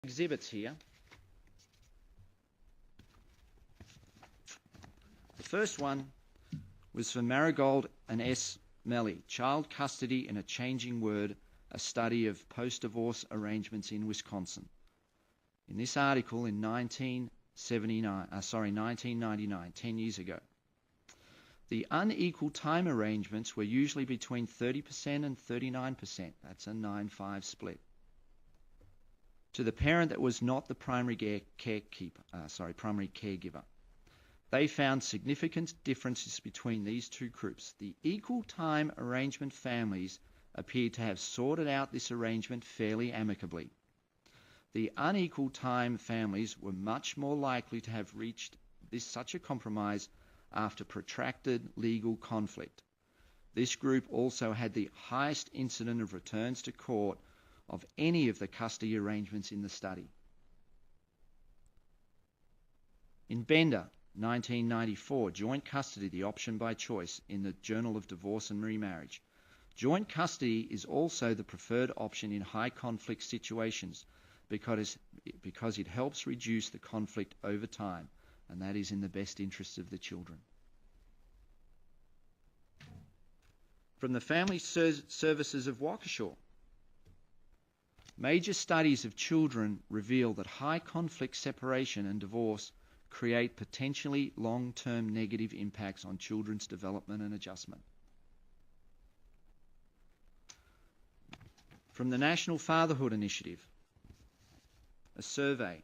exhibits here. The first one was for Marigold and S. Melly, Child Custody in a Changing World, a study of post-divorce arrangements in Wisconsin. In this article in 1999, 10 years ago, the unequal time arrangements were usually between 30% and 39%. That's a 9-5 split. To the parent that was not the primary caregiver. They found significant differences between these two groups. The equal time arrangement families appeared to have sorted out this arrangement fairly amicably. The unequal time families were much more likely to have reached such a compromise after protracted legal conflict. This group also had the highest incidence of returns to court of any of the custody arrangements in the study. In Bender, 1994, joint custody, the option by choice, in the Journal of Divorce and Remarriage. Joint custody is also the preferred option in high conflict situations because it helps reduce the conflict over time, and that is in the best interest of the children. From the Family Services of Waukesha, major studies of children reveal that high conflict separation and divorce create potentially long-term negative impacts on children's development and adjustment. From the National Fatherhood Initiative, a survey.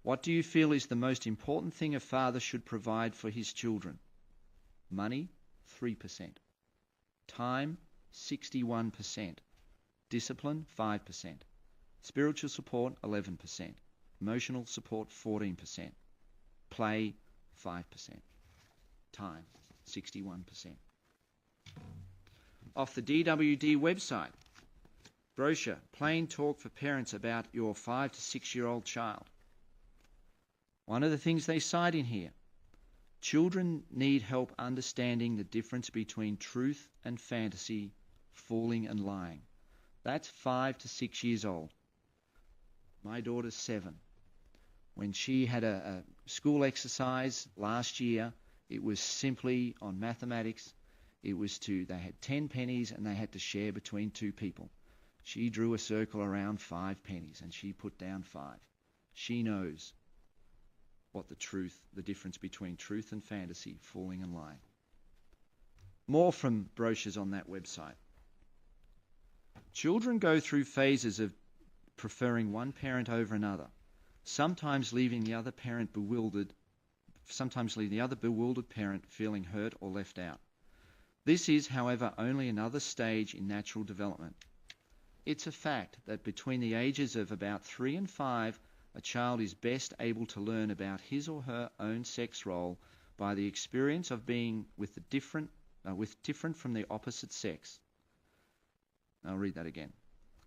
What do you feel is the most important thing a father should provide for his children? Money, 3%. Time, 61%. Discipline, 5%. Spiritual support, 11%. Emotional support, 14%. Play, 5%. Time, 61%. Off the DWD website, brochure, Plain Talk for Parents about your 5 to 6 year old child. One of the things they cite in here, children need help understanding the difference between truth and fantasy, fooling and lying. That's 5 to 6 years old. My daughter's 7. When she had a school exercise last year, it was simply on mathematics. They had 10 pennies and they had to share between 2 people. She drew a circle around 5 pennies and she put down 5. She knows what the difference between truth and fantasy, fooling and lying. More from brochures on that website. Children go through phases of preferring one parent over another, sometimes leaving the other bewildered parent feeling hurt or left out. This is, however, only another stage in natural development. It's a fact that between the ages of about 3 and 5, a child is best able to learn about his or her own sex role by the experience of being with different from the opposite sex. I'll read that again.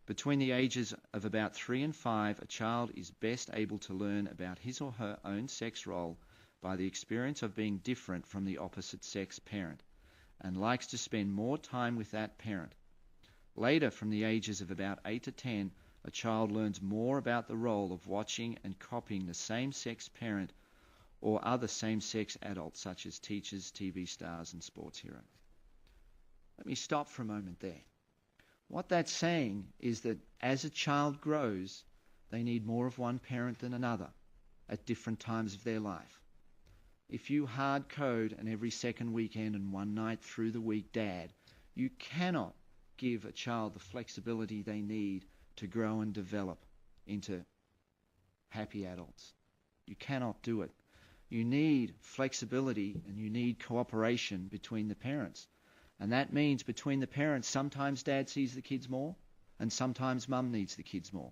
Between the ages of about 3 and 5, a child is best able to learn about his or her own sex role by the experience of being different from the opposite sex parent, and likes to spend more time with that parent. Later, from the ages of about 8 to 10, a child learns more about the role of watching and copying the same-sex parent or other same-sex adults, such as teachers, TV stars, and sports heroes. Let me stop for a moment there. What that's saying is that as a child grows, they need more of one parent than another at different times of their life. If you hard code an every second weekend and one night through the week dad, you cannot give a child the flexibility they need to grow and develop into happy adults. You cannot do it. You need flexibility and you need cooperation between the parents. And that means between the parents, sometimes dad sees the kids more and sometimes mum needs the kids more.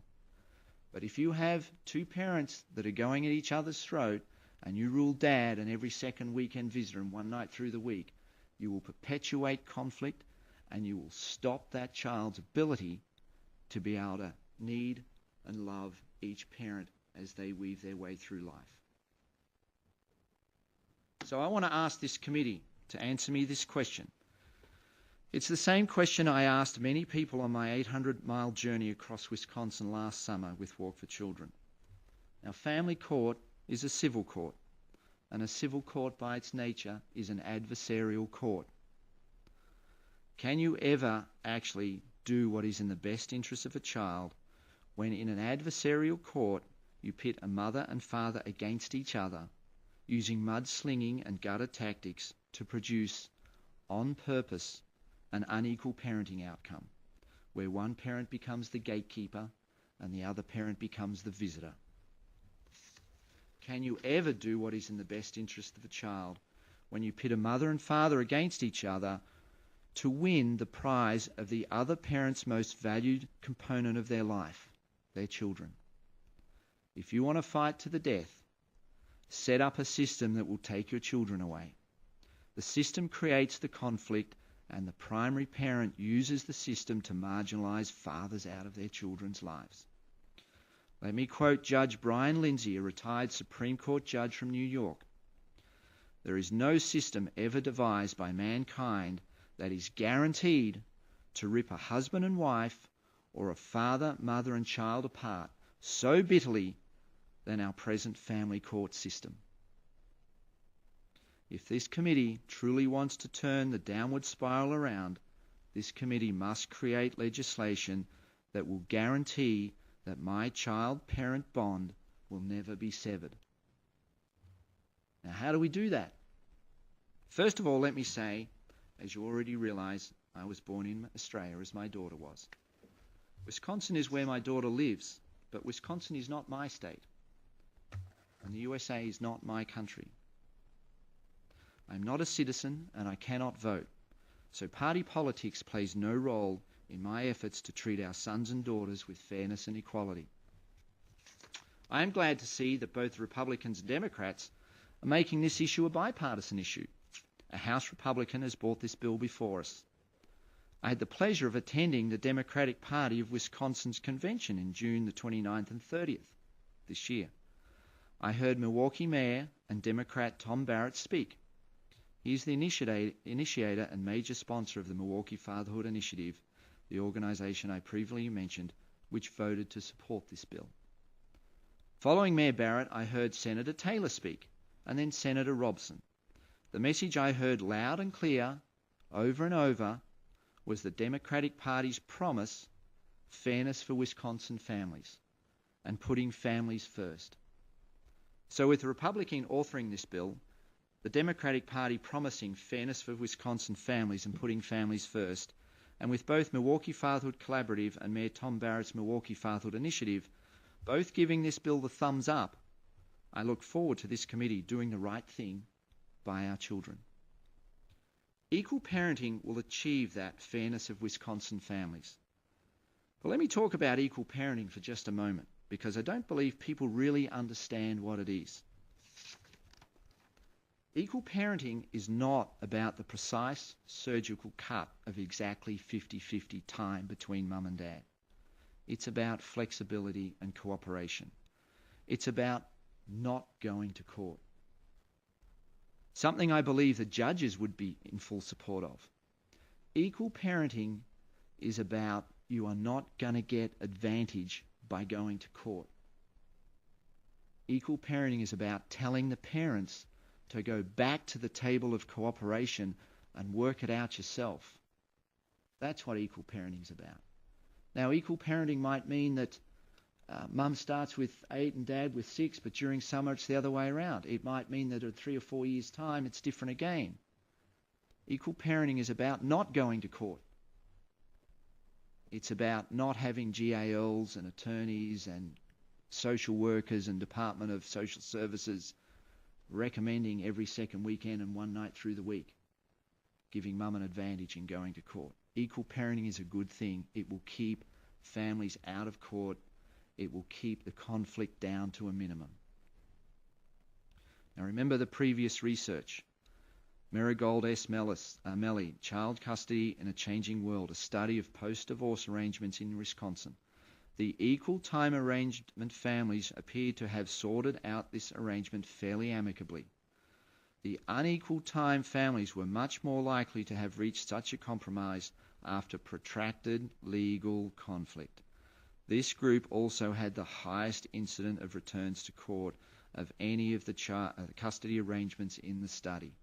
But if you have 2 parents that are going at each other's throat and you rule dad and every second weekend visitor and one night through the week, you will perpetuate conflict and you will stop that child's ability to be able to need and love each parent as they weave their way through life. So I want to ask this committee to answer me this question. It's the same question I asked many people on my 800-mile journey across Wisconsin last summer with Walk for Children. Now, family court is a civil court, and a civil court by its nature is an adversarial court. Can you ever actually do what is in the best interest of a child when in an adversarial court you pit a mother and father against each other using mudslinging and gutter tactics to produce, on purpose, an unequal parenting outcome, where one parent becomes the gatekeeper and the other parent becomes the visitor? Can you ever do what is in the best interest of a child when you pit a mother and father against each other to win the prize of the other parent's most valued component of their life, their children? If you want to fight to the death, set up a system that will take your children away. The system creates the conflict, and the primary parent uses the system to marginalise fathers out of their children's lives. Let me quote Judge Brian Lindsay, a retired Supreme Court judge from New York. "There is no system ever devised by mankind that is guaranteed to rip a husband and wife or a father, mother and child apart so bitterly than our present family court system." If this committee truly wants to turn the downward spiral around, this committee must create legislation that will guarantee that my child-parent bond will never be severed. Now, how do we do that? First of all, let me say, as you already realise, I was born in Australia, as my daughter was. Wisconsin is where my daughter lives, but Wisconsin is not my state, and the USA is not my country. I'm not a citizen, and I cannot vote, so party politics plays no role in my efforts to treat our sons and daughters with fairness and equality. I am glad to see that both Republicans and Democrats are making this issue a bipartisan issue. A House Republican has brought this bill before us. I had the pleasure of attending the Democratic Party of Wisconsin's convention in June the 29th and 30th this year. I heard Milwaukee Mayor and Democrat Tom Barrett speak. He is the initiator and major sponsor of the Milwaukee Fatherhood Initiative, the organisation I previously mentioned, which voted to support this bill. Following Mayor Barrett, I heard Senator Taylor speak, and then Senator Robson. The message I heard loud and clear, over and over, was the Democratic Party's promise, fairness for Wisconsin families, and putting families first. So with the Republican authoring this bill, the Democratic Party promising fairness for Wisconsin families and putting families first, and with both Milwaukee Fatherhood Collaborative and Mayor Tom Barrett's Milwaukee Fatherhood Initiative both giving this bill the thumbs up, I look forward to this committee doing the right thing by our children. Equal parenting will achieve that fairness of Wisconsin families. But let me talk about equal parenting for just a moment, because I don't believe people really understand what it is. Equal parenting is not about the precise surgical cut of exactly 50-50 time between mum and dad. It's about flexibility and cooperation. It's about not going to court. Something I believe the judges would be in full support of. Equal parenting is about you are not going to get advantage by going to court. Equal parenting is about telling the parents to go back to the table of cooperation and work it out yourself. That's what equal parenting is about. Now, equal parenting might mean that mum starts with 8 and dad with 6, but during summer it's the other way around. It might mean that in 3 or 4 years' time it's different again. Equal parenting is about not going to court. It's about not having GALs and attorneys and social workers and Department of Social Services recommending every second weekend and one night through the week, giving mum an advantage in going to court. Equal parenting is a good thing. It will keep families out of court. It will keep the conflict down to a minimum. Now remember the previous research. Marigold S. Melly, Child Custody in a Changing World, a study of post-divorce arrangements in Wisconsin. The equal time arrangement families appeared to have sorted out this arrangement fairly amicably. The unequal time families were much more likely to have reached such a compromise after protracted legal conflict. This group also had the highest incident of returns to court of any of the custody arrangements in the study.